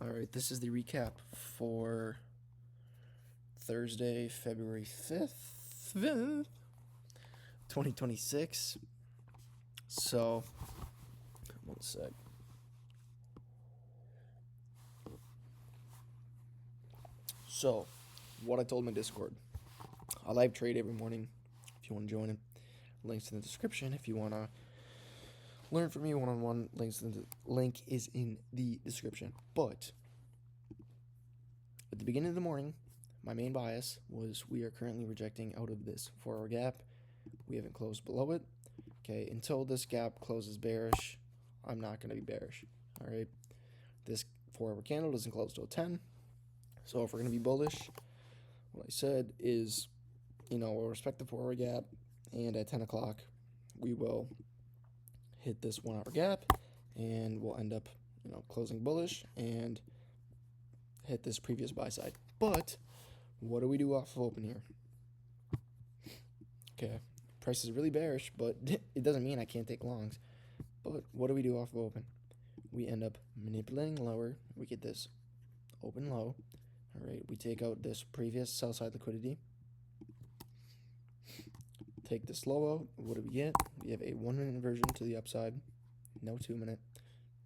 Alright, this is the recap for Thursday, February 5th, 2026. So, one sec. So, what I told my Discord. I live trade every morning if you want to join it. Links in the description if you want to learn from me one-on-one. Link is in the description. But at the beginning of the morning, my main bias was we are currently rejecting out of this 4-hour gap. We haven't closed below it. Okay, until this gap closes bearish, I'm not going to be bearish. All right, this 4-hour candle doesn't close till 10. So if we're going to be bullish, what I said is, we'll respect the 4-hour gap, and at 10 o'clock, we will hit this 1-hour gap, and we'll end up, closing bullish and hit this previous buy side. But what do we do off of open here? Okay, price is really bearish, but it doesn't mean I can't take longs. But what do we do off of open? We end up manipulating lower. We get this open low. All right, we take out this previous sell side liquidity. Take this low out. What do we get? We have a 1-minute inversion to the upside. No 2-minute.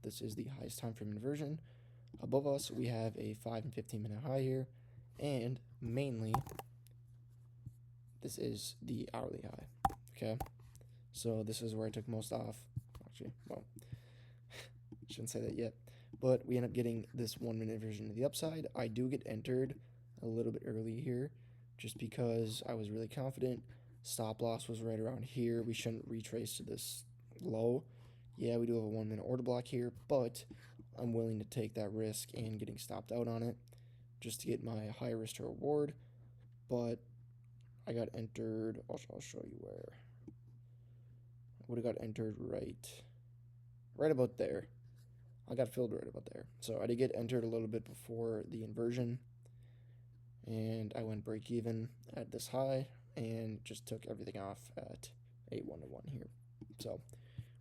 This is the highest time frame inversion. Above us, we have a 5 and 15-minute high here. And mainly, this is the hourly high. Okay, so this is where I took most off. Actually, well, shouldn't say that yet. But we end up getting this 1-minute inversion to the upside. I do get entered a little bit early here just because I was really confident. Stop loss was right around here. We shouldn't retrace to this low. Yeah, we do have a 1-minute order block here, but I'm willing to take that risk and getting stopped out on it just to get my high risk to reward. But I got entered. I'll show you where. I would have got entered right about there. I got filled right about there. So I did get entered a little bit before the inversion, and I went break even at this high and just took everything off at a 1-to-1 here. So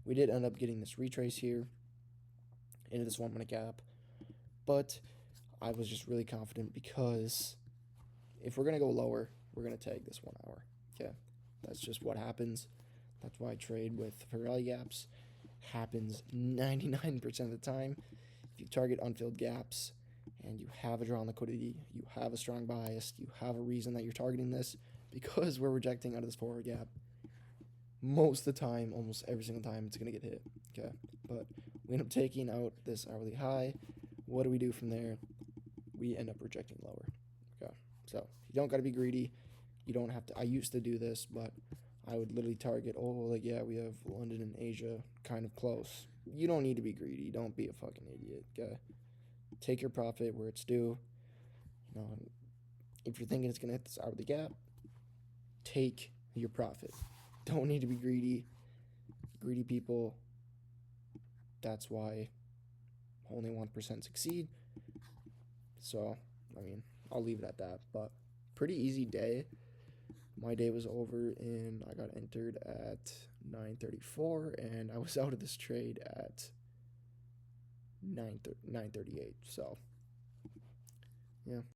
we did end up getting this retrace here into this 1-minute gap, but I was just really confident because if we're going to go lower, we're going to tag this 1 hour. Okay, that's just what happens. That's why I trade with fair value gaps. Happens 99% of the time. If you target unfilled gaps and you have a drawn liquidity, you have a strong bias, you have a reason that you're targeting this, because we're rejecting out of this 4-hour gap, most of the time, almost every single time, it's going to get hit. Okay, but we end up taking out this hourly high. What do we do from there? We end up rejecting lower. Okay, so you don't got to be greedy. You don't have to. I used to do this, but I would literally target, yeah, we have London and Asia kind of close. You don't need to be greedy. Don't be a fucking idiot, okay? Take your profit where it's due. If you're thinking it's going to hit this hourly gap, take your profit. Don't need to be greedy. Greedy people, that's why only 1% succeed. So, I'll leave it at that. But pretty easy day. My day was over and I got entered at 9:34 and I was out of this trade at 9:38. So, yeah.